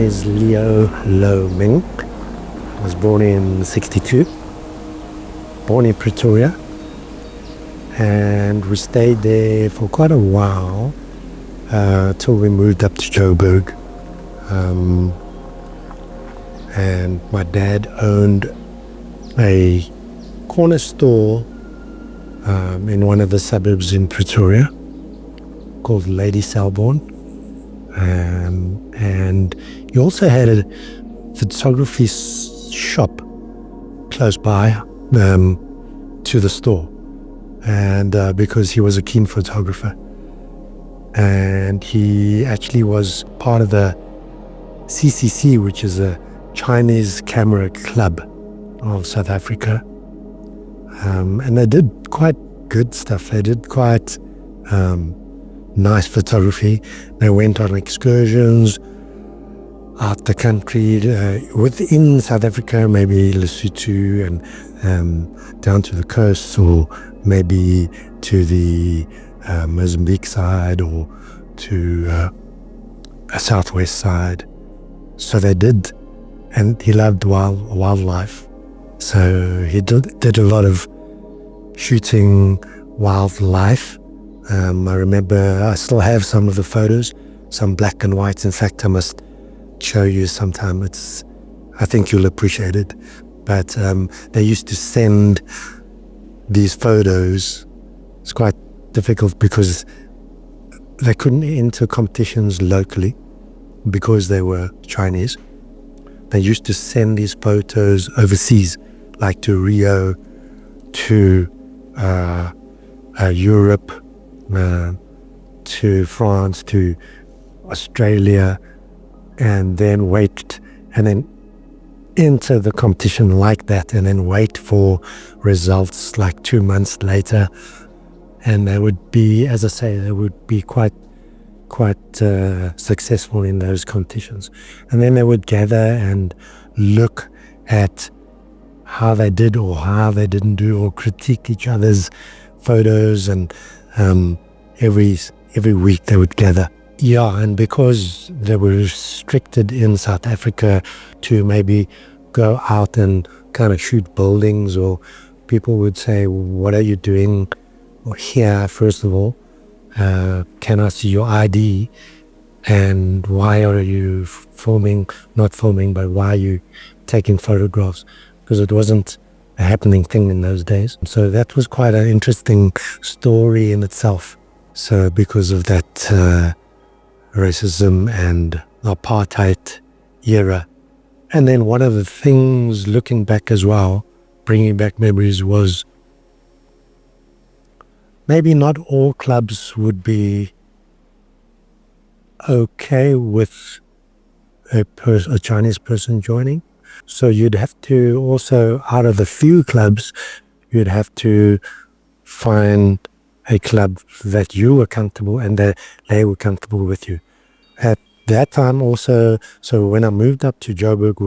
name is Ming. I was born in 62, born in Pretoria, and we stayed there for quite a while till we moved up to Joburg. And my dad owned a corner store in one of the suburbs in Pretoria called Lady Selborne. And he also had a photography shop close by to the store, and because he was a keen photographer, and he actually was part of the CCC, which is a Chinese Camera Club of South Africa, and they did quite good stuff. They did quite nice photography. They went on excursions out the country, within South Africa, maybe Lesotho and down to the coast, or maybe to the Mozambique side, or to a southwest side. So they did, and he loved wildlife. So he did a lot of shooting wildlife. I remember I still have some of the photos, some black and whites. In fact, I must show you sometime. I think you'll appreciate it. But they used to send these photos. It's quite difficult because they couldn't enter competitions locally because they were Chinese. They used to send these photos overseas, like to Rio, to Europe, to France, to Australia, and then wait, and then enter the competition like that, and then wait for results like 2 months later. And they would be, as I say, they would be quite successful in those competitions. And then they would gather and look at how they did or how they didn't do, or critique each other's photos. And every week they would gather. Yeah, and because they were restricted in South Africa to maybe go out and kind of shoot buildings, or people would say, what are you doing here, first of all? Can I see your ID? And why are you not filming, but why are you taking photographs? Because it wasn't a happening thing in those days. So that was quite an interesting story in itself. So because of that racism and apartheid era. And then one of the things, looking back as well, bringing back memories, was maybe not all clubs would be okay with a Chinese person joining. So you'd have to also, out of the few clubs, you'd have to find a club that you were comfortable and that they were comfortable with you. At that time also, so when I moved up to Joburg,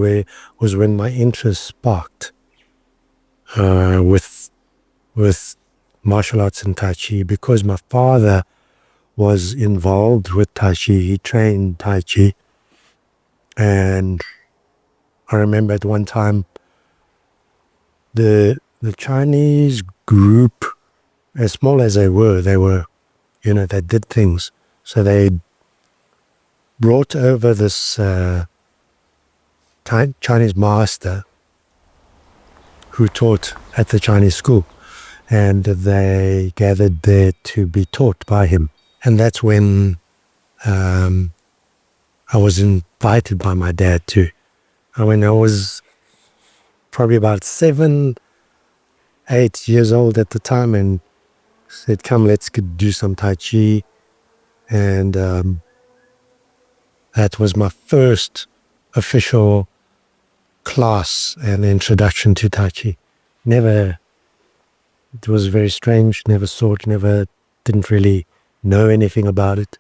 was when my interest sparked with martial arts and Tai Chi, because my father was involved with Tai Chi. He trained Tai Chi, and I remember at one time the Chinese group, as small as they were, they did things. So they brought over this Chinese master who taught at the Chinese school, and they gathered there to be taught by him. And that's when I was invited by my dad too. When I was probably about 7, 8 years old at the time, and said, come, let's do some Tai Chi. And that was my first official class and introduction to Tai Chi. It was very strange, didn't really know anything about it,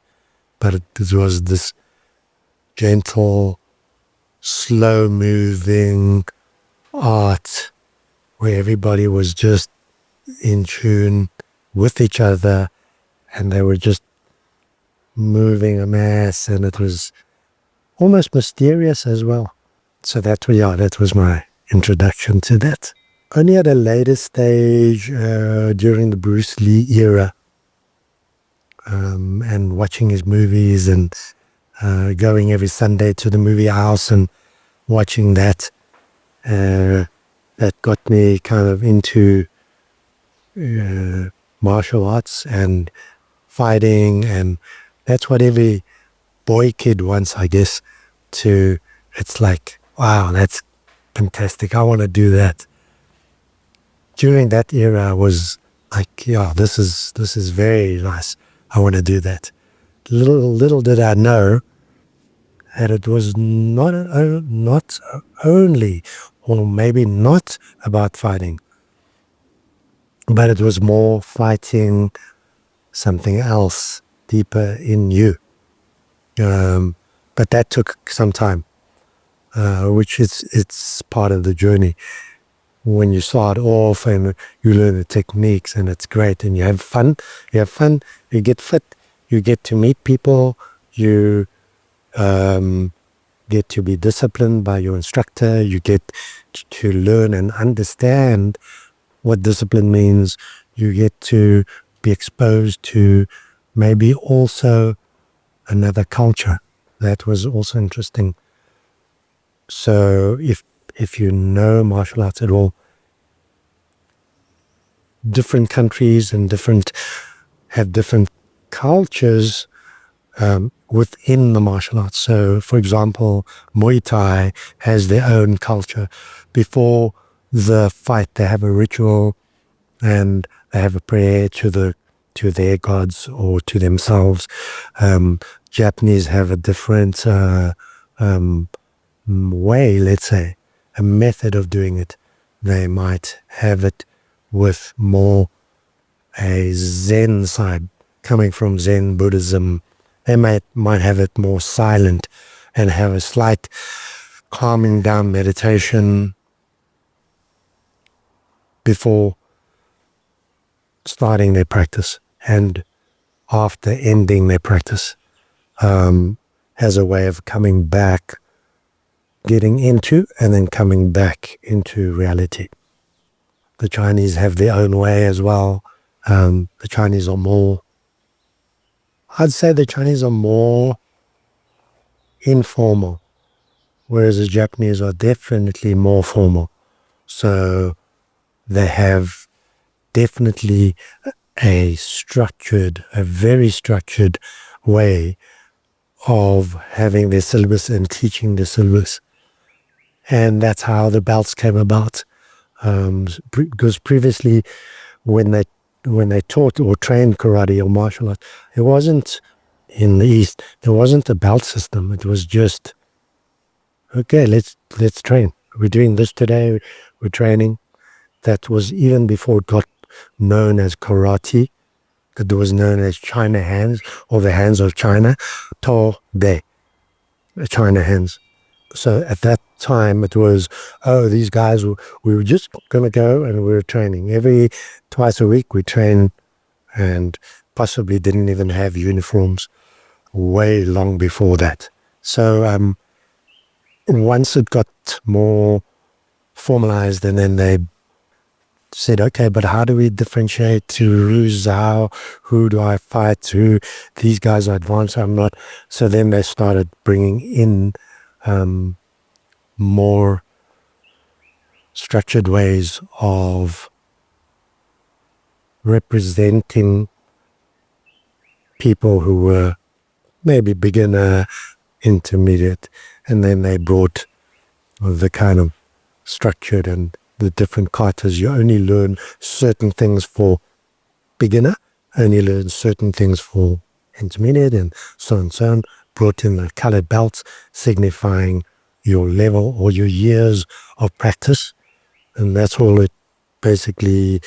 but it was this gentle, slow-moving art where everybody was just in tune with each other, and they were just moving a mass, and it was almost mysterious as well. So that was my introduction to that. Only at a later stage, during the Bruce Lee era, and watching his movies and going every Sunday to the movie house and watching that, that got me kind of into martial arts and fighting, and that's what every boy kid wants, I guess. It's like, wow, that's fantastic. I want to do that. During that era, I was like, yeah, this is very nice. I want to do that. Little did I know that it was not only, or maybe not about fighting, but it was more fighting something else deeper in you. But that took some time, which it's part of the journey. When you start off and you learn the techniques, and it's great, and you have fun, you get fit, you get to meet people, you get to be disciplined by your instructor, you get to learn and understand what discipline means, you get to be exposed to maybe also another culture. That was also interesting. So if you know martial arts at all, different countries and have different cultures within the martial arts. So, for example, Muay Thai has their own culture. Before the fight, they have a ritual and they have a prayer to their gods or to themselves. Japanese have a different way, let's say, a method of doing it. They might have it with more a Zen side, coming from Zen Buddhism. They might have it more silent and have a slight calming down meditation before starting their practice and after ending their practice, as a way of coming back, getting into and then coming back into reality. The Chinese have their own way as well. The Chinese are more, I'd say the Chinese are more informal, whereas the Japanese are definitely more formal. So they have definitely a very structured way of having their syllabus and teaching the syllabus. And that's how the belts came about. Because previously, when they taught or trained karate or martial arts, it wasn't in the East. There wasn't a belt system. It was just, okay, let's train. We're doing this today. We're training. That was even before it got known as karate. It was known as China hands or the hands of China, To De, China hands. So at that time, it was, these guys, we were just going to go and we were training. Twice a week we train, and possibly didn't even have uniforms way long before that. So once it got more formalized, and then they said, okay, but how do we differentiate to who do I fight, these guys are advanced, I'm not. So then they started bringing in more structured ways of representing people who were maybe beginner, intermediate, and then they brought the kind of structured and the different katas. You only learn certain things for beginner, only learn certain things for intermediate, and so on and so on. Brought in the colored belts signifying your level or your years of practice. And that's all it basically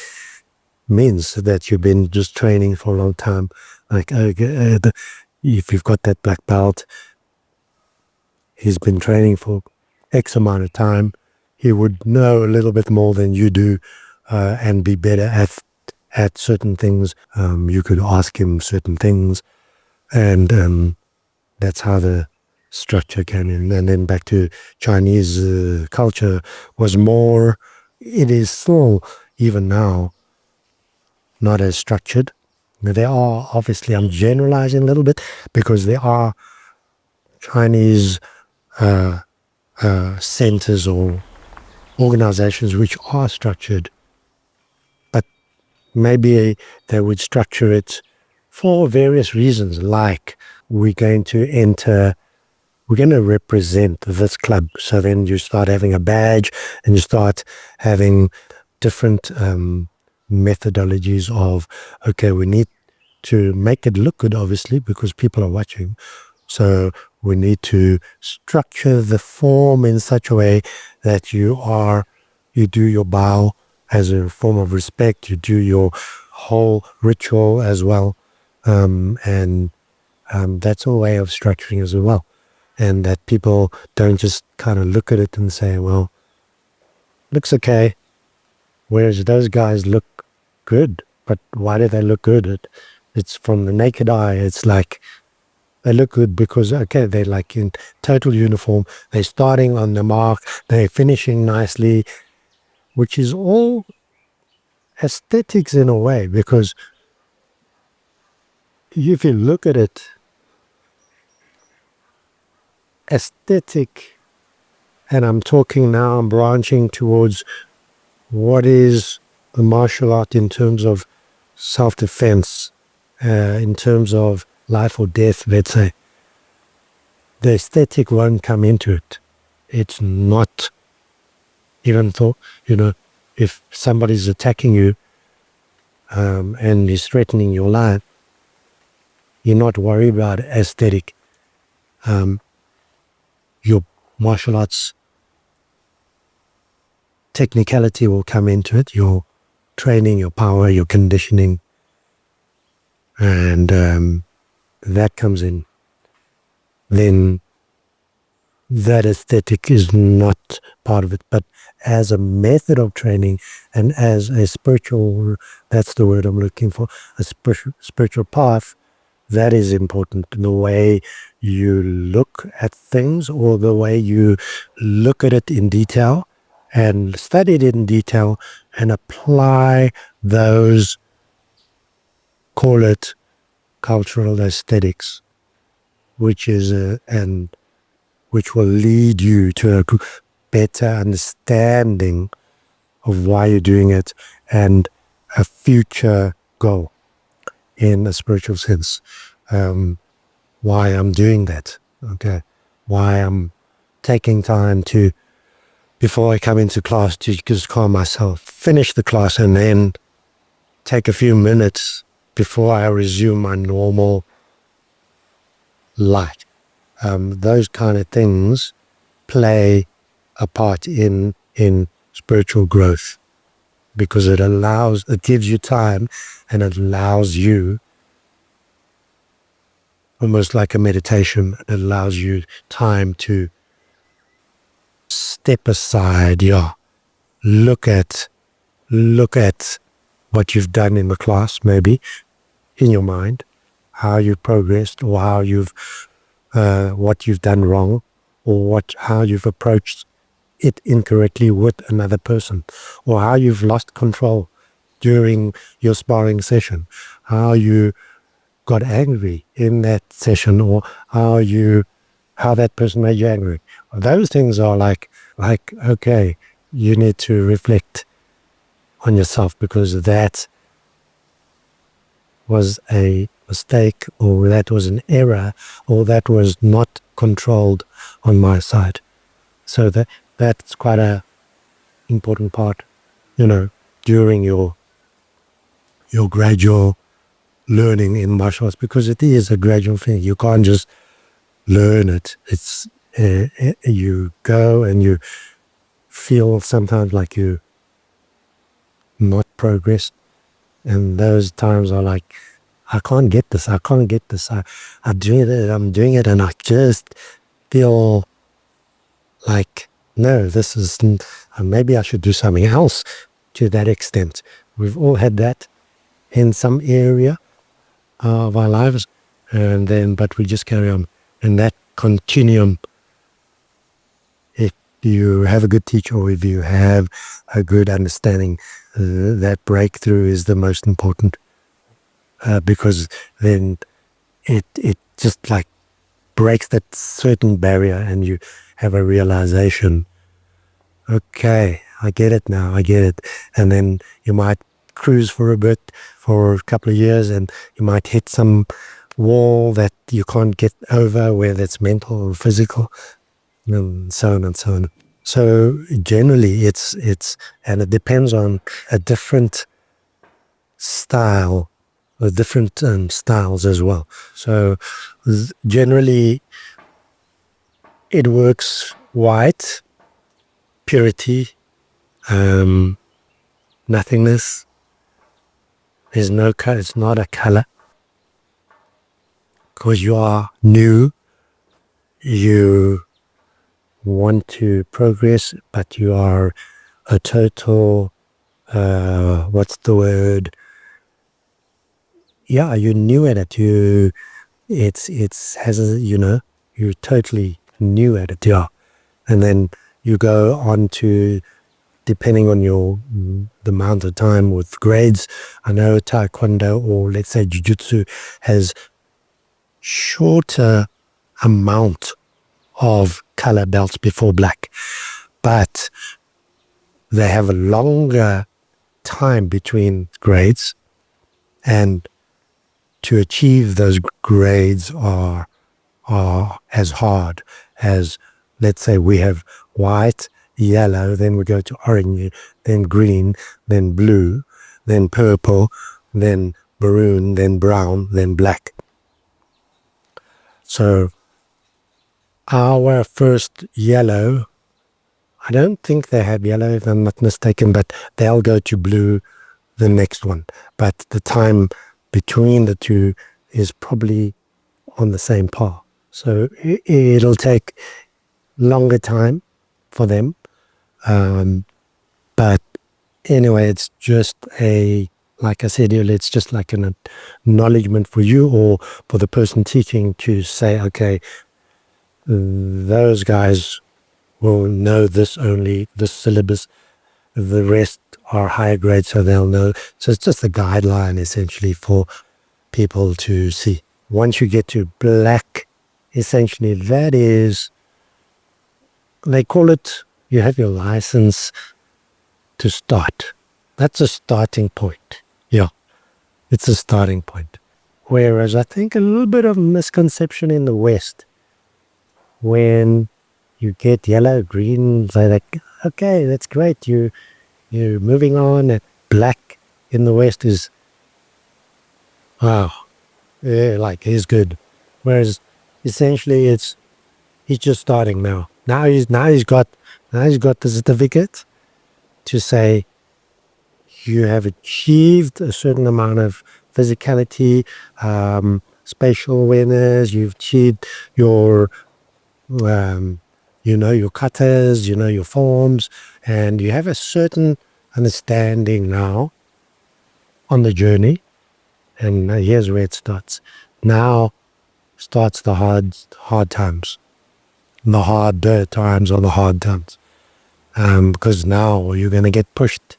means, that you've been just training for a long time. Like, if you've got that black belt, he's been training for X amount of time. He would know a little bit more than you do, and be better at certain things. You could ask him certain things, and that's how the structure came in. And then back to Chinese culture was more, it is still, even now, not as structured. There are, obviously, I'm generalizing a little bit, because there are Chinese centers or organizations which are structured, but maybe they would structure it for various reasons, like we're going to represent this club. So then you start having a badge, and you start having different methodologies of, okay, we need to make it look good, obviously, because people are watching. So we need to structure the form in such a way that you do your bow as a form of respect, you do your whole ritual as well. And that's a way of structuring as well. And that people don't just kind of look at it and say, well, looks okay. Whereas those guys look good. But why do they look good? It's from the naked eye. It's like they look good because, okay, they're like in total uniform. They're starting on the mark. They're finishing nicely, which is all aesthetics in a way. Because if you look at it, aesthetic, and I'm talking now, I'm branching towards what is the martial art in terms of self-defense, in terms of life or death, let's say. The aesthetic won't come into it. It's not even thought, if somebody's attacking you and is threatening your life, you're not worried about aesthetic. Your martial arts technicality will come into it, your training, your power, your conditioning, and that comes in. Then that aesthetic is not part of it, but as a method of training and as a spiritual, that's the word I'm looking for, a spiritual path, that is important. The way you look at things, or the way you look at it in detail and study it in detail and apply those, call it cultural aesthetics, which is and which will lead you to a better understanding of why you're doing it and a future goal in a spiritual sense. Why I'm doing that, okay? Why I'm taking time to, before I come into class, to just calm myself, finish the class, and then take a few minutes before I resume my normal life. Those kind of things play a part in spiritual growth, because it gives you time, and it allows you, almost like a meditation, it allows you time to step aside, look at what you've done in the class, maybe in your mind, how you've progressed, or how what you've done wrong, or how you've approached it incorrectly with another person, or how you've lost control during your sparring session, how you got angry in that session, or how that person made you angry. Those things are like, okay, you need to reflect on yourself, because that was a mistake, or that was an error, or that was not controlled on my side. So that's quite a important part, during your gradual learning in martial arts, because it is a gradual thing. You can't just learn it. It's you go and you feel sometimes like you not progressed, and those times are like, I can't get this. I'm doing it, and I just feel like, no, this is, maybe I should do something else to that extent. We've all had that in some area of our lives, but we just carry on. And that continuum. If you have a good teacher, or if you have a good understanding, that breakthrough is the most important, because then it just like breaks that certain barrier, and you have a realization, okay, I get it now, I get it. And then you might cruise for a bit, for a couple of years, and you might hit some wall that you can't get over, whether it's mental or physical, and so on and so on. So generally it's and it depends on a different style, or different styles as well. So generally it works white, purity, nothingness. There's no color. It's not a color, because you are new. You want to progress, but you are a total, what's the word? Yeah, you're new at it. Has a, you're totally new at it. Yeah. And then you go on to, depending on the amount of time with grades. I know Taekwondo, or let's say Jiu-Jitsu, has shorter amount of color belts before black, but they have a longer time between grades, and to achieve those grades are as hard as, let's say, we have white, yellow, then we go to orange, then green, then blue, then purple, then maroon, then brown, then black. So our first yellow, I don't think they have yellow, if I'm not mistaken, but they'll go to blue the next one. But the time between the two is probably on the same par. So it'll take longer time for them. But anyway, it's just like I said earlier, it's just like an acknowledgement for you, or for the person teaching, to say, okay, those guys will know this syllabus. The rest are higher grade, so they'll know. So it's just a guideline, essentially, for people to see. Once you get to black, essentially, that is, they call it, you have your license to start. That's a starting point. Yeah, it's a starting point. Whereas I think a little bit of misconception in the West, when you get yellow, green, they're like, okay, that's great, you're moving on. And black in the West is, wow, yeah, like, is good. Whereas essentially he's just starting now. Now he's got the certificate to say you have achieved a certain amount of physicality, spatial awareness. You've achieved your, your katas, your forms, and you have a certain understanding now on the journey. And here's where it starts. Now starts the hard times. The harder times are the hard times. Because now you're going to get pushed.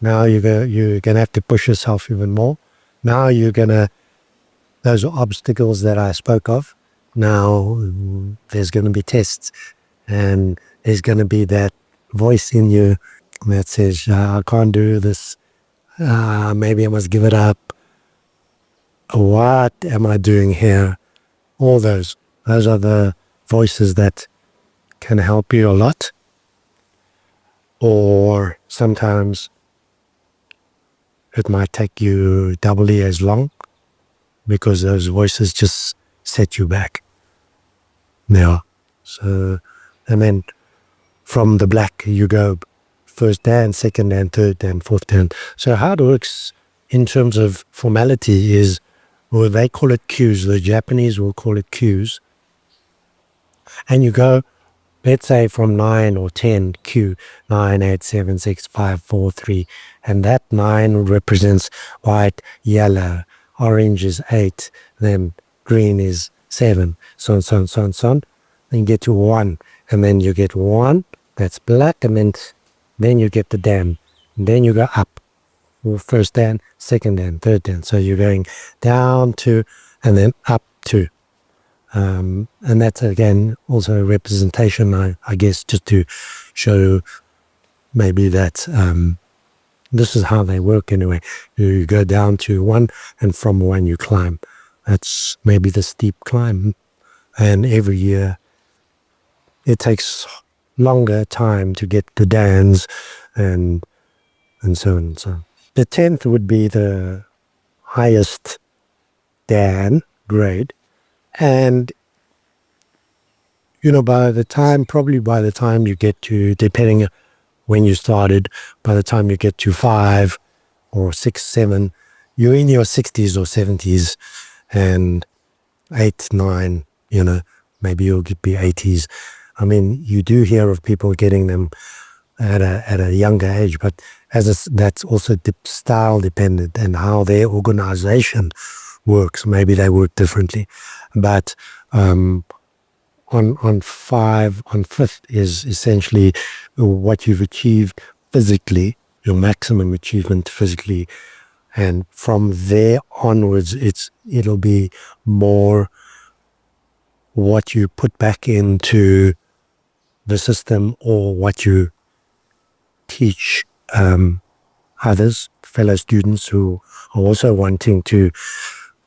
Now you're going to have to push yourself even more. Now those are obstacles that I spoke of. Now there's going to be tests, and there's going to be that voice in you that says, I can't do this. Maybe I must give it up. What am I doing here? All those are the voices that can help you a lot. Or sometimes it might take you doubly as long, because those voices just set you back. Yeah. So, and then from the black you go first dan, second dan, third dan, fourth dan. So how it works in terms of formality is, well, they call it cues. The Japanese will call it cues. And you go, let's say, from 9 or 10, Q, 9, 8, 7, 6, 5, 4, 3. And that 9 represents white, yellow, orange is 8, then green is 7, so on, so on, so on, so on. then you get to 1, and then you get 1, that's black, and then you get the Dan. And then you go up. First Dan, second Dan, third Dan. So you're going down 2, and then up 2. And that's, again, also a representation, I guess, just to show maybe that this is how they work anyway. You go down to 1, and from 1 you climb. That's maybe the steep climb. And every year it takes longer time to get the Dans and so on and so on. The 10th would be the highest Dan grade. And, probably by the time you get to, depending when you started, by the time you get to 5 or 6, 7, you're in your 60s or 70s, and 8, 9, maybe you'll be 80s. I mean, you do hear of people getting them at a younger age, but that's also style dependent and how their organization works. Maybe they work differently, but on 5th is essentially what you've achieved physically, your maximum achievement physically, and from there onwards, it'll be more what you put back into the system or what you teach others, fellow students who are also wanting to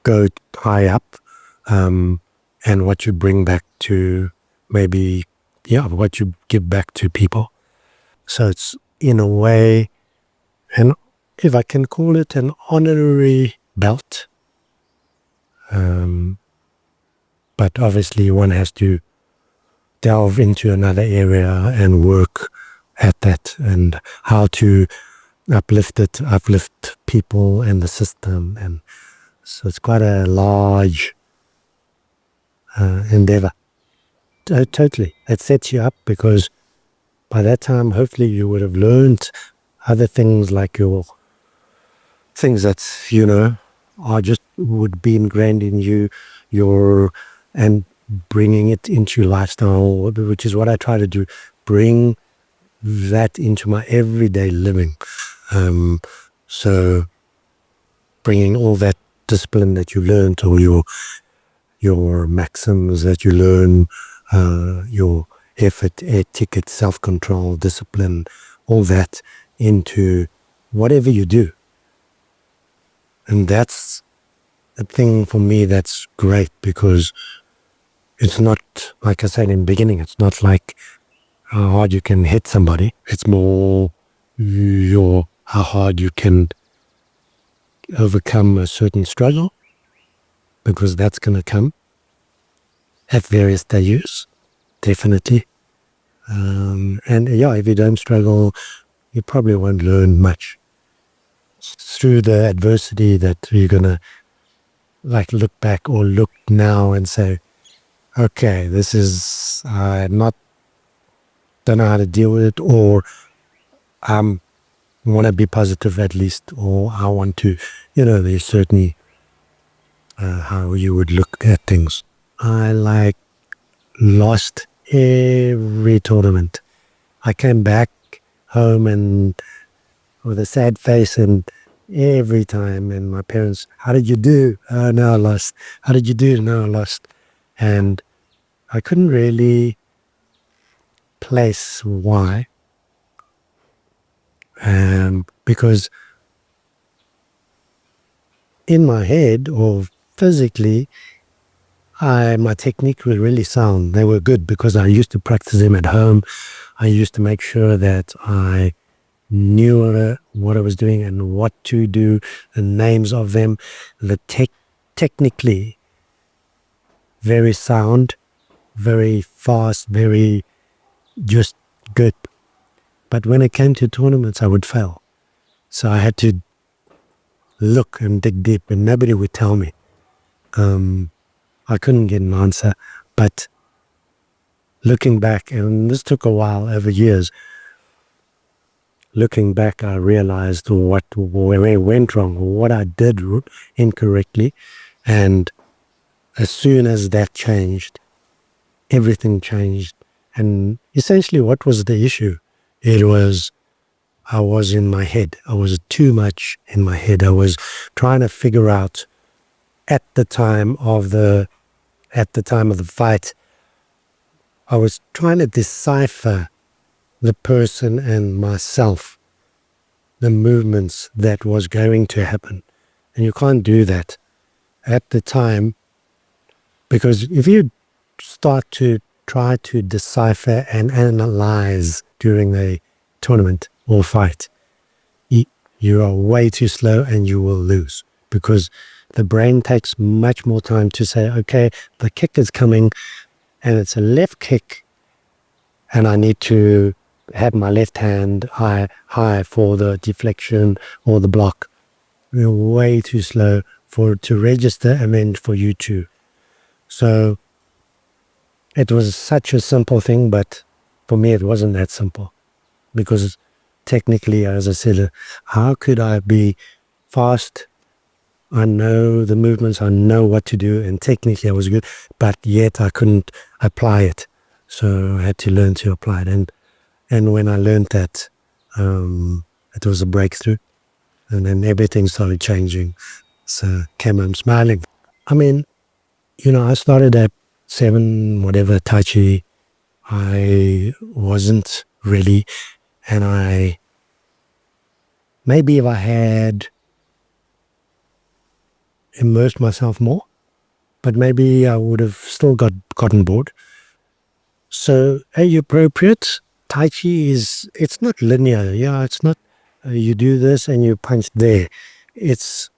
go high up, and what you bring back to maybe, what you give back to people. So it's, in a way, and if I can call it, an honorary belt. But obviously one has to delve into another area and work at that, and how to uplift people and the system. And so it's quite a large endeavor. Totally. It sets you up, because by that time, hopefully you would have learned other things, like your things that, are just would be ingrained in you, and bringing it into your lifestyle, which is what I try to do, bring that into my everyday living. So bringing all that discipline that you learned, or your maxims that you learn, your effort, etiquette, self-control, discipline, all that into whatever you do. And that's a thing for me that's great, because it's not, like I said in the beginning, it's not like how hard you can hit somebody. It's more how hard you can overcome a certain struggle, because that's going to come at various stages, definitely. And if you don't struggle, you probably won't learn much. It's through the adversity that you're going to look back or look now and say, okay, this is, don't know how to deal with it, or want to be positive at least, or I want to, there's certainly how you would look at things. I lost every tournament. I came back home and with a sad face, and every time, and my parents, how did you do? Oh, no, I lost. How did you do? No, I lost. And I couldn't really place why, because in my head, or physically, my technique was really sound. They were good because I used to practice them at home. I used to make sure that I knew what I was doing and what to do, the names of them, technically very sound, very fast, very just good. But when it came to tournaments, I would fail. So I had to look and dig deep, and nobody would tell me. I couldn't get an answer. But looking back, and this took a while, over years, looking back, I realized where I went wrong, what I did incorrectly. And as soon as that changed, everything changed. And essentially what was the issue? It was, I was in my head. I was too much in my head. I was trying to figure out at the time of the fight, I was trying to decipher the person and myself, the movements that was going to happen. And you can't do that at the time, because if you start to try to decipher and analyze during a tournament or fight, you are way too slow and you will lose, because the brain takes much more time to say, okay, the kick is coming and it's a left kick and I need to have my left hand high for the deflection or the block. We're way too slow for it to register and then for you to. So it was such a simple thing, but for me it wasn't that simple, because technically, as I said, how could I be fast? I know the movements, I know what to do, and technically I was good, but yet I couldn't apply it. So I had to learn to apply it. And when I learned that, it was a breakthrough. And then everything started changing. So Cam, I'm smiling. I mean, I started at 7, whatever, Tai Chi. I wasn't really, and maybe if I had immersed myself more, but maybe I would have still gotten bored. So age appropriate, Tai Chi it's not linear. Yeah, it's not you do this and you punch there. It's,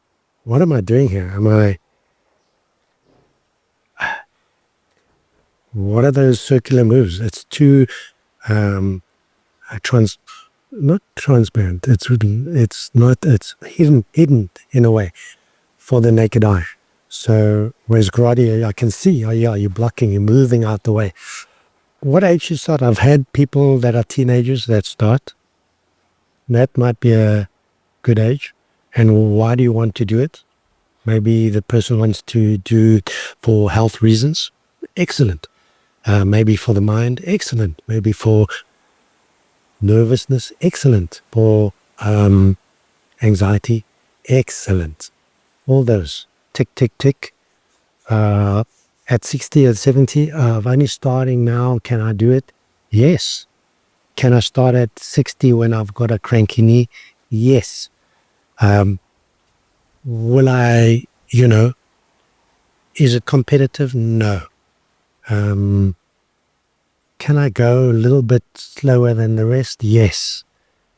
what am I doing here? What are those circular moves? It's too not transparent. It's hidden in a way for the naked eye. So whereas karate, I can see, oh yeah, you're blocking, you're moving out the way. What age you start? I've had people that are teenagers that start. That might be a good age. And why do you want to do it? Maybe the person wants to do it for health reasons. Excellent. Maybe for the mind. Excellent. Maybe for nervousness. Excellent. For anxiety. Excellent. All those. Tick, tick, tick. At 60 or 70, I'm only starting now. Can I do it? Yes. Can I start at 60 when I've got a cranky knee? Yes. Will I, is it competitive? No. Can I go a little bit slower than the rest? Yes.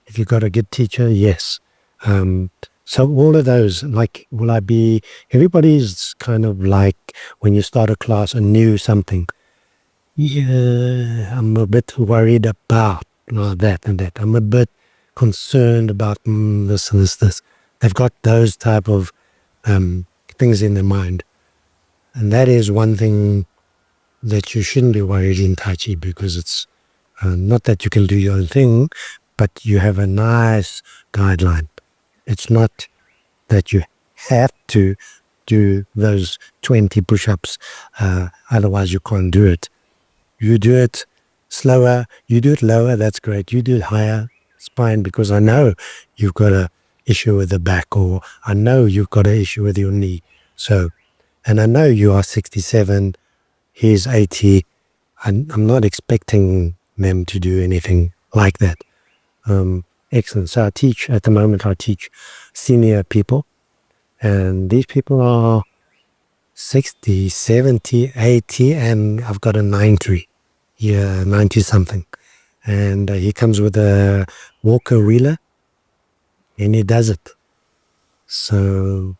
If you've got a good teacher, yes. So all of those, like, will I be, everybody's kind of like, when you start a class and new something, yeah, I'm a bit worried about that and that. I'm a bit concerned about this and this. They've got those type of things in their mind. And that is one thing that you shouldn't be worried in Tai Chi, because it's not that you can do your own thing, but you have a nice guideline. It's not that you have to do those 20 push-ups, otherwise you can't do it. You do it slower, you do it lower, that's great. You do it higher, it's fine, because I know you've got an issue with the back, or I know you've got an issue with your knee. So, and I know you are 67, he's 80, and I'm not expecting them to do anything like that. Excellent. So at the moment I teach senior people, and these people are 60, 70, 80, and I've got a 90, 90 something. And he comes with a walker wheeler, and he does it. So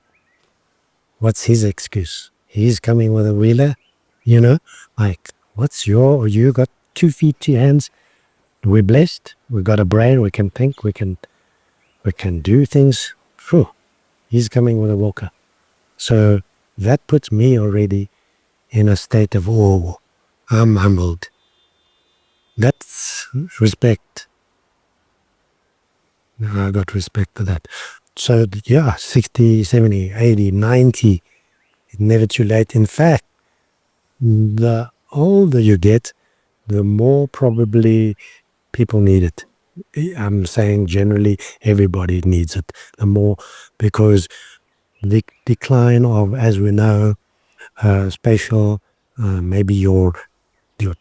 what's his excuse? He's coming with a wheeler, like, you got 2 feet, 2 hands. We're blessed. We've got a brain. We can think. We can do things. Phew, he's coming with a walker. So that puts me already in a state of awe. I'm humbled. That's respect. I got respect for that. So yeah, 60, 70, 80, 90, it's never too late. In fact, the older you get, the more probably people need it. I'm saying generally everybody needs it. The more, because the decline of, as we know, spatial, maybe your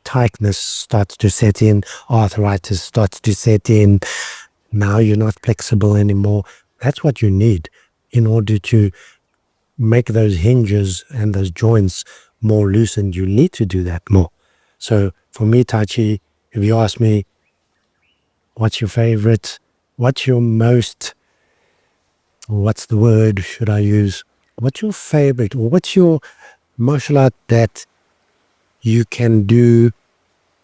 tightness starts to set in, arthritis starts to set in. Now you're not flexible anymore. That's what you need in order to make those hinges and those joints more loosened. You need to do that more. So for me, Tai Chi, if you ask me, what's your favorite? What's your most, what's the word should I use? What's your favorite, or what's your martial art that you can do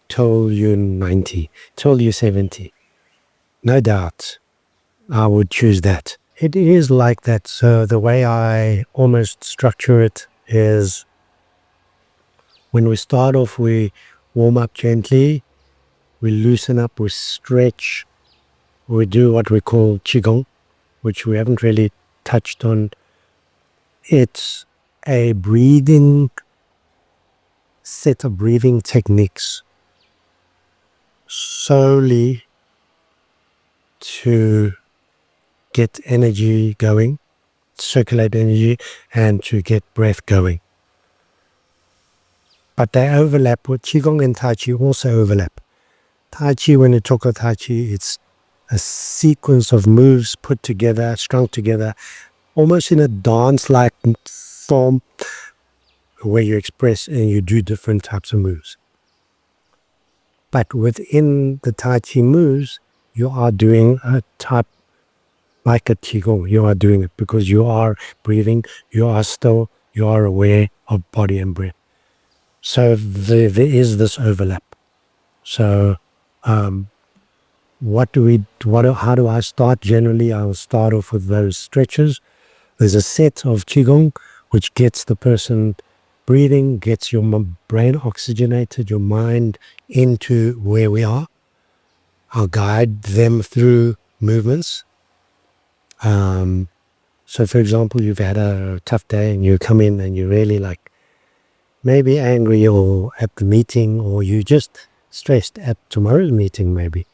till you're 90, till you're 70? No doubt, I would choose that. It is like that. So the way I almost structure it is, when we start off, we warm up gently, we loosen up, we stretch, we do what we call Qigong, which we haven't really touched on. It's a breathing set of breathing techniques solely to get energy going, circulate energy, and to get breath going. But they overlap. With Qigong and Tai Chi also overlap. Tai Chi, when you talk of Tai Chi, it's a sequence of moves put together, strung together, almost in a dance-like form, where you express and you do different types of moves. But within the Tai Chi moves, you are doing a type like a Qigong. You are doing it because you are breathing, you are still, you are aware of body and breath. So there is this overlap. So how do I start? Generally, I'll start off with those stretches. There's a set of Qigong which gets the person breathing, gets your brain oxygenated, your mind into where we are. I'll guide them through movements. So for example, you've had a tough day and you come in and you're really like maybe angry or at the meeting, or you just stressed at tomorrow's meeting maybe.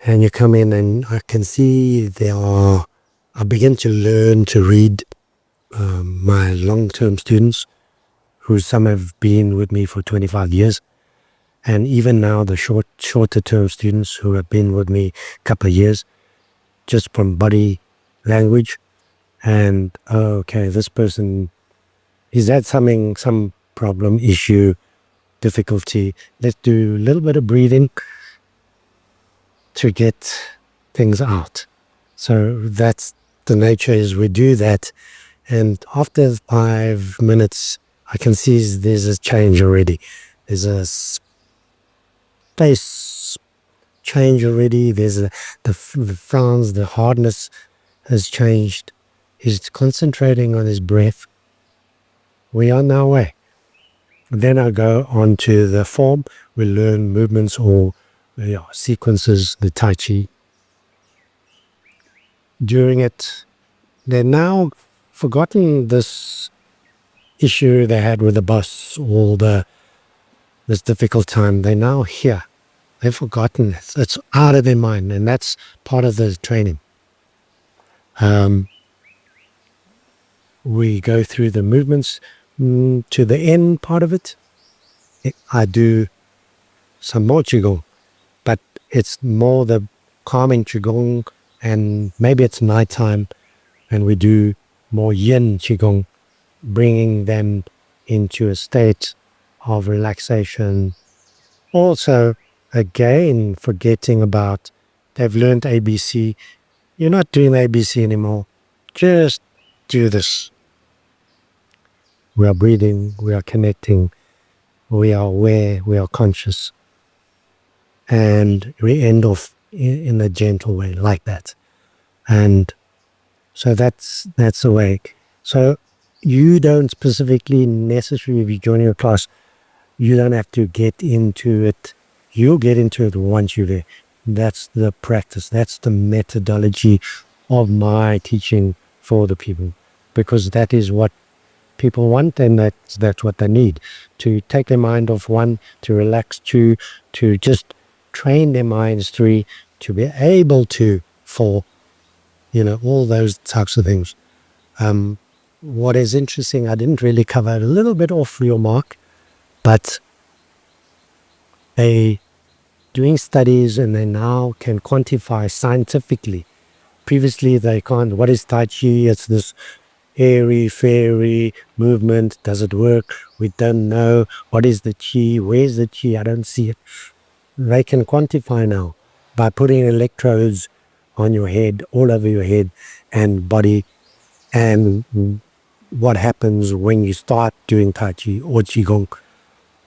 And you come in and I can see I begin to learn to read my long-term students, who some have been with me for 25 years. And even now the shorter-term students who have been with me a couple of years, just from body language. And okay, this person, is that some problem, issue, difficulty? Let's do a little bit of breathing to get things out. So that's the nature, is we do that. And after 5 minutes, I can see there's a change already. There's a space change already. There's the frowns, the hardness has changed. He's concentrating on his breath. We are on our way. Then I go on to the form. We learn movements or sequences, the Tai Chi. During it, they're now forgotten this issue they had with the boss, or this difficult time. They're now here. They've forgotten it. It's out of their mind, and that's part of the training. We go through the movements to the end part of it. I do some more Qigong, but it's more the calming Qigong, and maybe it's nighttime, and we do more Yin Qigong, bringing them into a state of relaxation. Also, again, forgetting about, they've learned ABC. You're not doing ABC anymore. Just do this. We are breathing, we are connecting, we are aware, we are conscious. And we end off in a gentle way, like that. And so that's the way. So you don't specifically necessarily, if you're joining a class, you don't have to get into it. You'll get into it once you're there. That's the practice. That's the methodology of my teaching for the people, because that is what people want, and that's what they need, to take their mind off, one, to relax, two, to just train their minds, three, to be able to, four, all those types of things. What is interesting, I didn't really cover it, a little bit off your mark, but they doing studies and they now can quantify scientifically. Previously they can't. What is Tai Chi? It's this airy-fairy movement. Does it work? We don't know. What is the Chi? Where's the Chi? I don't see it. They can quantify now by putting electrodes on your head, all over your head and body, and what happens when you start doing Tai Chi or Qigong,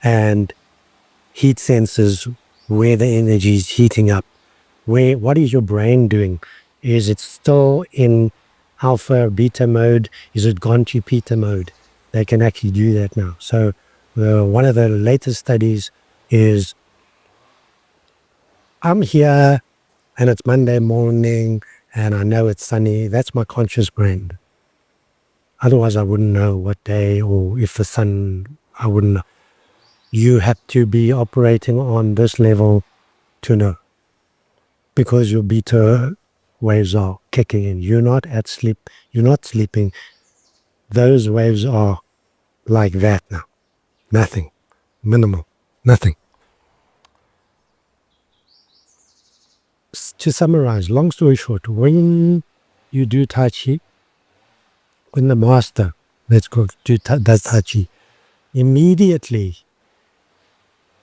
and heat sensors, where the energy is heating up. What is your brain doing? Is it still in alpha or beta mode? Is it gone to beta mode? They can actually do that now. So one of the latest studies is, I'm here and it's Monday morning and I know it's sunny. That's my conscious brain. Otherwise I wouldn't know what day, or if the sun, I wouldn't know. You have to be operating on this level to know, because your beta waves are kicking in. You're not at sleep. You're not sleeping. Those waves are like that now. Nothing. Minimal. Nothing. To summarize, long story short, when you do Tai Chi, when the master, let's go, does Tai Chi, immediately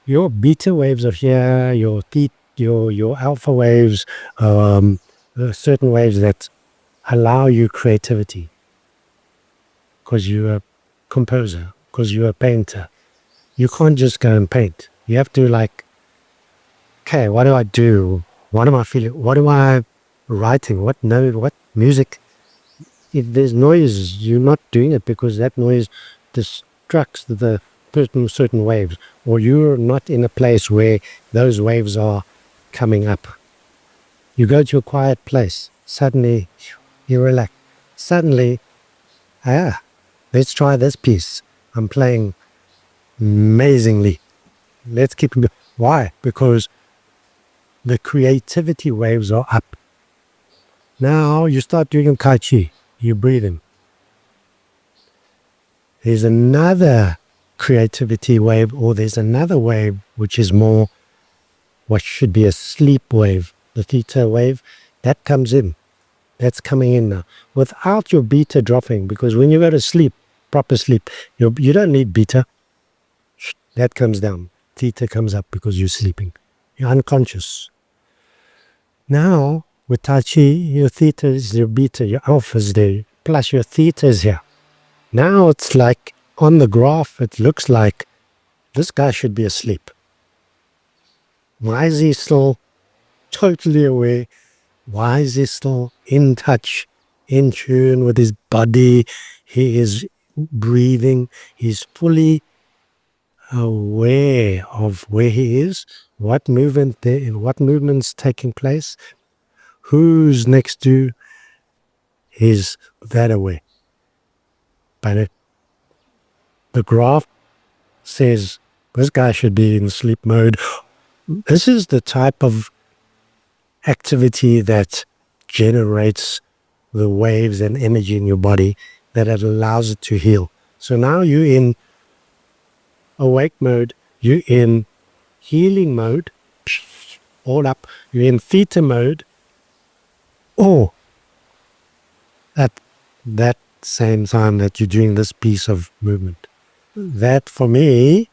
your beta waves are here, your alpha waves, certain waves that allow you creativity, because you're a composer, because you're a painter. You can't just go and paint. You have to, like, okay, what do I do? What am I feeling? What am I writing? What note? What music? If there's noise, you're not doing it because that noise distracts the certain waves, or you're not in a place where those waves are coming up. You go to a quiet place, suddenly you relax. Suddenly, let's try this piece. I'm playing amazingly. Let's keep it. Why? Because the creativity waves are up. Now you start doing Tai Chi. You breathe in. There's another creativity wave, or there's another wave which is more what should be a sleep wave, the theta wave. That comes in. That's coming in now. Without your beta dropping, because when you go to sleep, proper sleep, you don't need beta. That comes down. Theta comes up because you're sleeping. You're unconscious. Now, with Tai Chi, your theta is your beta, your alpha is there, plus your theta is here. Now it's like, on the graph, it looks like this guy should be asleep. Why is he still totally aware? Why is he still in touch, in tune with his body? He is breathing. He's fully aware of where he is, what movement's taking place, who's next to. He's that aware. But the graph says this guy should be in sleep mode. This is the type of activity that generates the waves and energy in your body, that it allows it to heal. So now you're in awake mode, you're in healing mode, all up, you're in theta mode, or at that same time that you're doing this piece of movement. That, for me,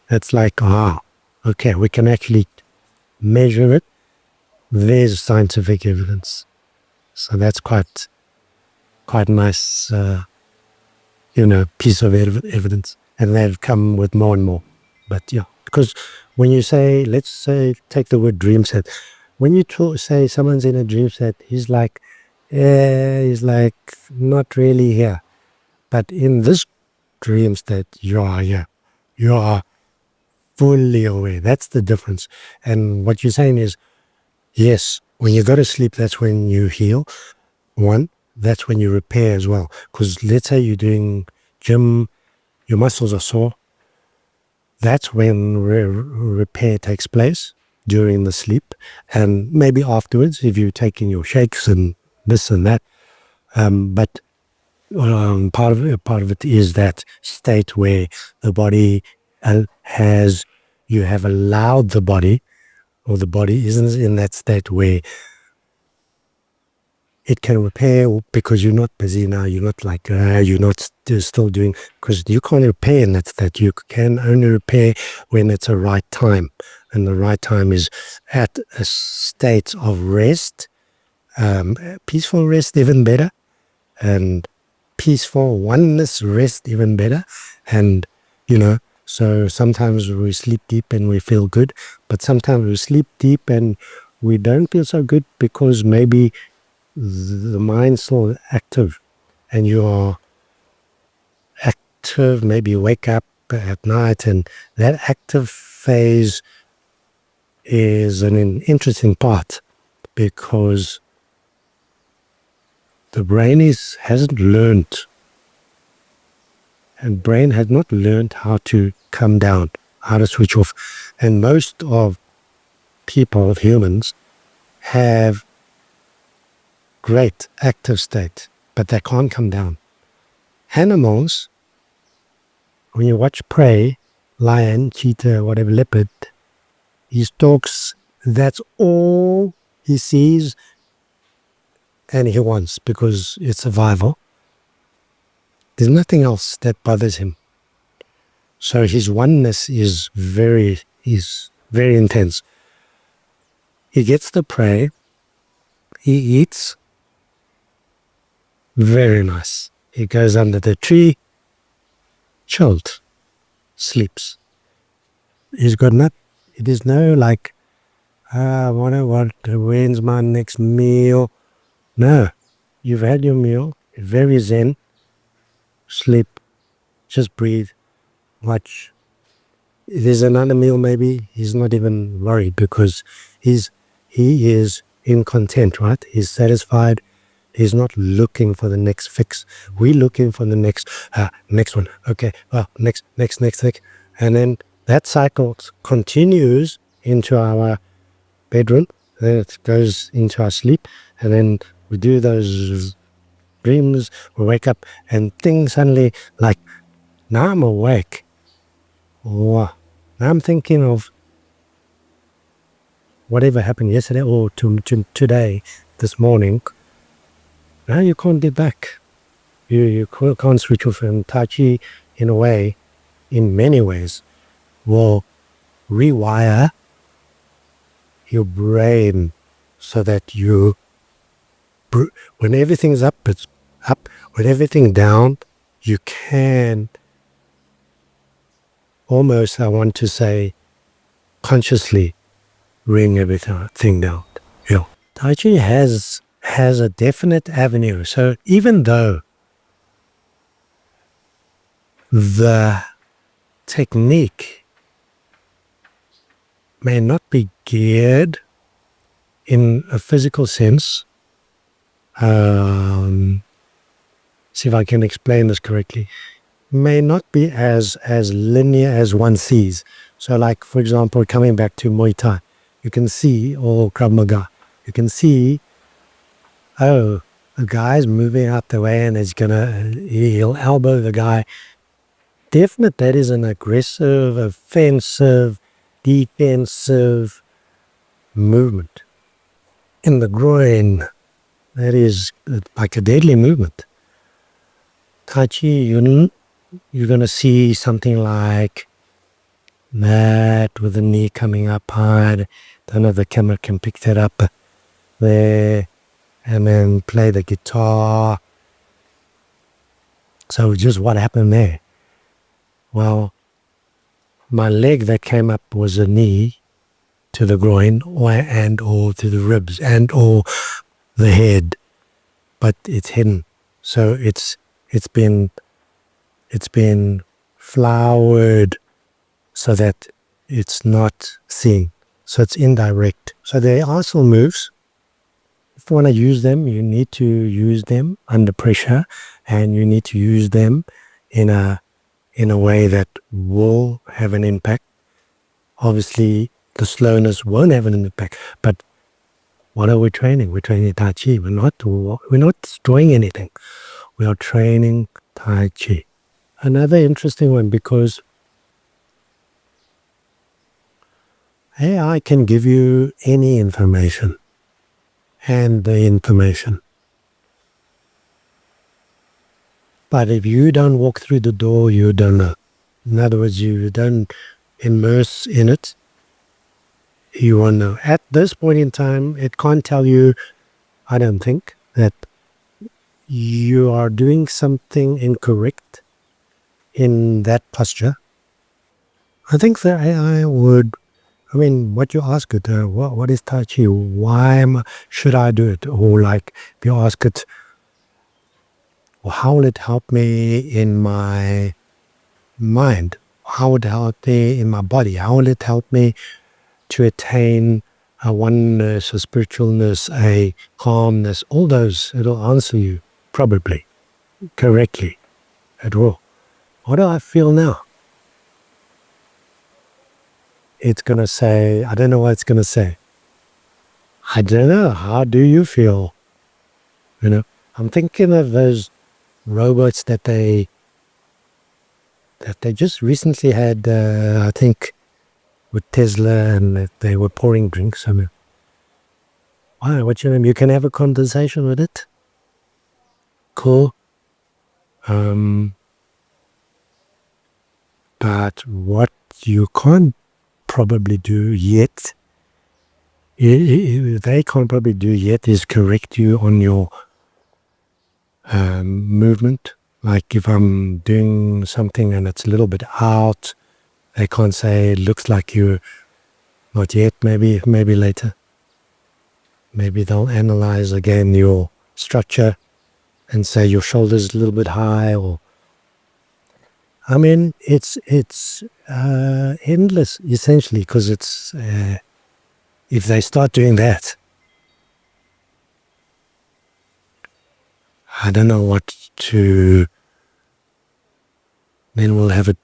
it's like, okay, we can actually measure it. There's scientific evidence. So that's quite nice, piece of evidence. And they've come with more and more. But yeah, because when you say, let's say, take the word dream set. When you say someone's in a dream set, he's like not really here. But in this dream state, you are here. You are fully aware. That's the difference. And what you're saying is, yes, when you go to sleep, that's when you heal. One, that's when you repair as well. Because let's say you're doing gym, your muscles are sore. That's when repair takes place during the sleep, and maybe afterwards if you're taking your shakes and this and that. But part of it is that state where the body you have allowed the body, or the body isn't in that state where it can repair, because you're not busy now. You're not like, you're not still doing, because you can't repair in that state. You can only repair when it's a right time. And the right time is at a state of rest, peaceful rest, even better. And peaceful oneness rest, even better. And, so sometimes we sleep deep and we feel good, but sometimes we sleep deep and we don't feel so good because maybe the mind's still active and you are active. Maybe you wake up at night, and that active phase is an interesting part, because the brain hasn't learned, and brain has not learned how to come down, how to switch off. And most of people, humans, have great active state, but they can't come down. Animals, when you watch prey, lion, cheetah, whatever, leopard, he stalks, that's all he sees and he wants, because it's survival. There's nothing else that bothers him. So his oneness is very intense. He gets the prey, he eats, very nice. He goes under the tree, chilled, sleeps. He's got it is no like, when's my next meal? No, you've had your meal, very zen, sleep, just breathe, watch. If there's another meal, maybe he's not even worried, because he is in content, right? He's satisfied. He's not looking for the next fix. We're looking for the next one. Okay, well, next. And then that cycle continues into our bedroom, then it goes into our sleep, and then we do those dreams, we wake up, and things suddenly, like, now I'm awake. Wow. Now I'm thinking of whatever happened yesterday or today, this morning. Now you can't get back. You can't switch off. And Tai Chi, in a way, in many ways, will rewire your brain so that when everything's up, it's up. When everything's down, you can almost, I want to say, consciously bring everything down. Yeah. Tai Chi has a definite avenue. So even though the technique may not be geared in a physical sense, see if I can explain this correctly, may not be as linear as one sees. So like, for example, coming back to Muay Thai, you can see, or Krav Maga, you can see, the guy's moving out the way and he'll elbow the guy. Definite, that is an aggressive, offensive, defensive movement. In the groin, that is like a deadly movement. Tai Chi, you're going to see something like that, with the knee coming up high. Don't know if the camera can pick that up there. And then play the guitar. So just what happened there? Well, my leg that came up was a knee to the groin, or to the ribs, or the head, but it's hidden. So it's been flowered so that it's not seen. So it's indirect. So there are still moves. If you want to use them, you need to use them under pressure, and you need to use them in a way that will have an impact. Obviously, the slowness won't have an impact. But what are we training? We're training Tai Chi. We're not doing anything. We are training Tai Chi. Another interesting one, because AI can give you any information and the information. But if you don't walk through the door, you don't know. In other words, you don't immerse in it, you won't know. At this point in time, it can't tell you, I don't think, that you are doing something incorrect in that posture. I think the AI would, what you ask it, what is Tai Chi? Should I do it? Or like, if you ask it, well, how will it help me in my mind? How would it help me in my body? How will it help me to attain a oneness, a spiritualness, a calmness? All those, it'll answer you probably correctly. It will. What do I feel now? It's going to say, I don't know what it's going to say. I don't know. How do you feel? I'm thinking of those robots that they just recently had, I think, with Tesla, and that they were pouring drinks on it. Wow, what's your name? You can have a conversation with it. Cool. But what you can't probably do yet, they can't probably do yet, is correct you on your movement. Like if I'm doing something and it's a little bit out, they can't say, it looks like you're not yet, maybe later. Maybe they'll analyze again your structure and say your shoulder's a little bit high, or it's endless essentially, because it's if they start doing that, I don't know what to. Then we'll have a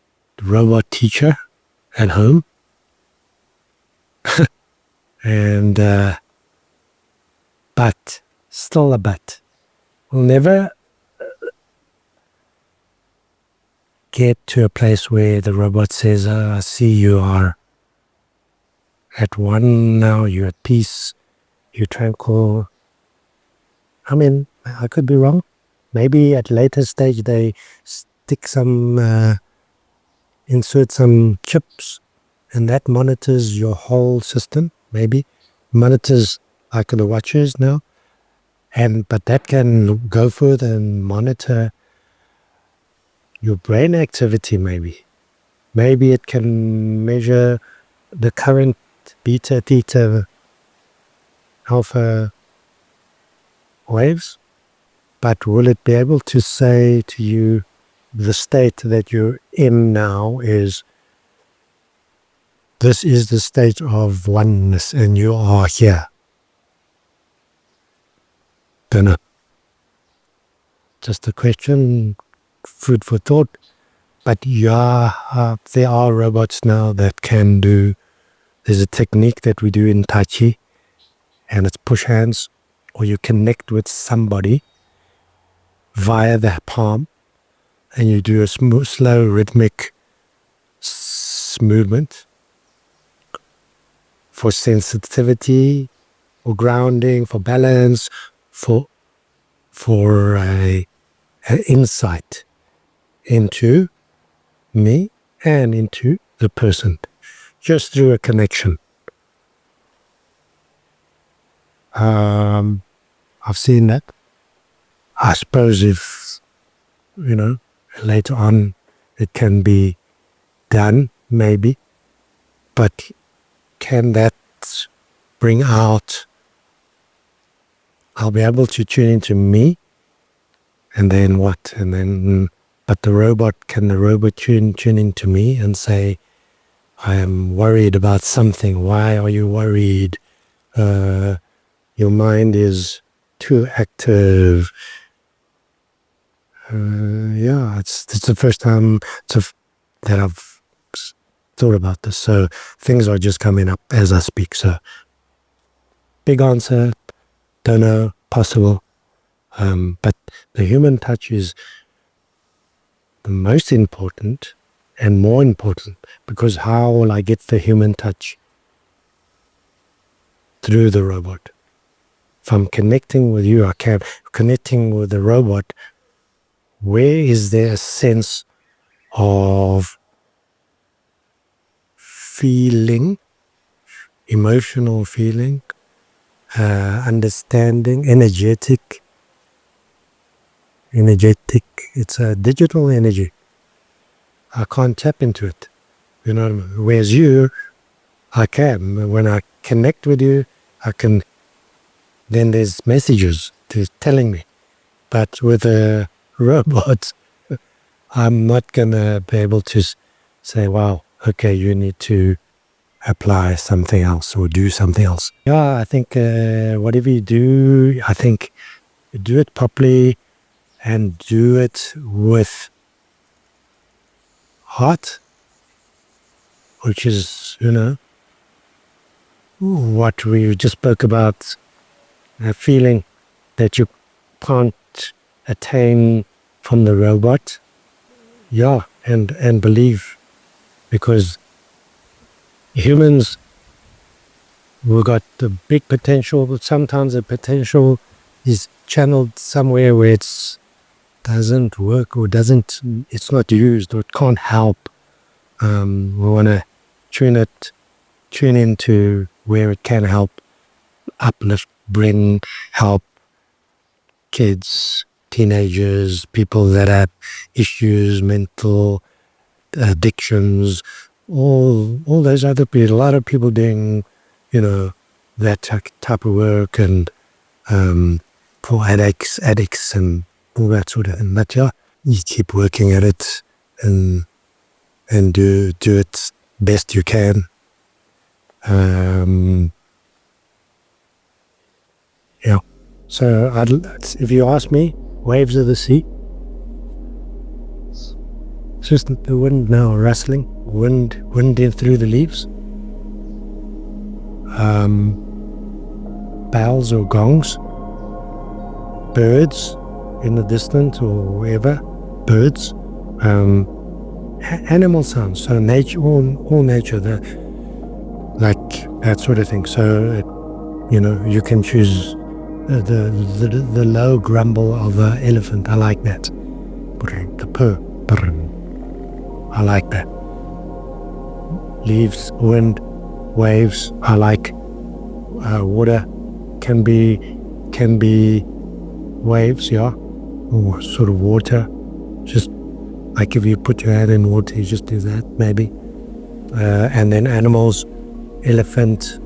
robot teacher at home, and but still a but. We'll never get to a place where the robot says, "Oh, I see you are at one now. You're at peace. You're tranquil." I could be wrong. Maybe at a later stage they stick insert some chips, and that monitors your whole system. Maybe monitors like the watches now, but that can go further and monitor your brain activity. Maybe it can measure the current beta, theta, alpha waves. But will it be able to say to you, the state that you're in now this is the state of oneness and you are here? Don't know. Just a question, food for thought. But there are robots now that can do, there's a technique that we do in Tai Chi, and it's push hands, or you connect with somebody via the palm, and you do a slow rhythmic movement for sensitivity, for grounding, for balance, for an insight into me and into the person, just through a connection. I've seen that. I suppose if, later on it can be done, maybe, but can that bring out, I'll be able to tune into me, and then what? And then, but can the robot tune into me and say, I am worried about something. Why are you worried? Your mind is too active. Yeah, it's the first time that I've thought about this. So things are just coming up as I speak. So big answer, don't know, possible. But the human touch is the most important and more important, because how will I get the human touch? Through the robot. If I'm connecting with you, I can. Connecting with the robot, where is there a sense of feeling, emotional feeling, understanding, energetic? It's a digital energy. I can't tap into it. You know what I mean? Whereas you, I can. When I connect with you, I can. Then there's messages telling me. But with a robot, I'm not going to be able to say, wow, okay, you need to apply something else or do something else. Yeah, I think whatever you do, I think you do it properly and do it with heart, which is, what we just spoke about, a feeling that you can't attain from the robot. Yeah, and believe, because humans, we've got the big potential, but sometimes the potential is channeled somewhere where it doesn't work or it's not used or it can't help. We want to tune into where it can help, uplift, bring, help kids, teenagers, people that have issues, mental addictions, all those other people. A lot of people doing, that type of work, and for addicts, and all that sort of thing. But yeah, you keep working at it and do it best you can. Yeah. So if you ask me, waves of the sea. It's just the wind now rustling, wind in through the leaves. Bells or gongs. Birds in the distance or wherever. Birds. Animal sounds. So nature, all nature, like that sort of thing. So you can choose the low grumble of an elephant. I like that. The purr. I like that. Leaves, wind, waves. I like water. Can be waves, yeah, or sort of water. Just like if you put your hand in water, you just do that, maybe. And then animals, elephant,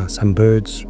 some birds,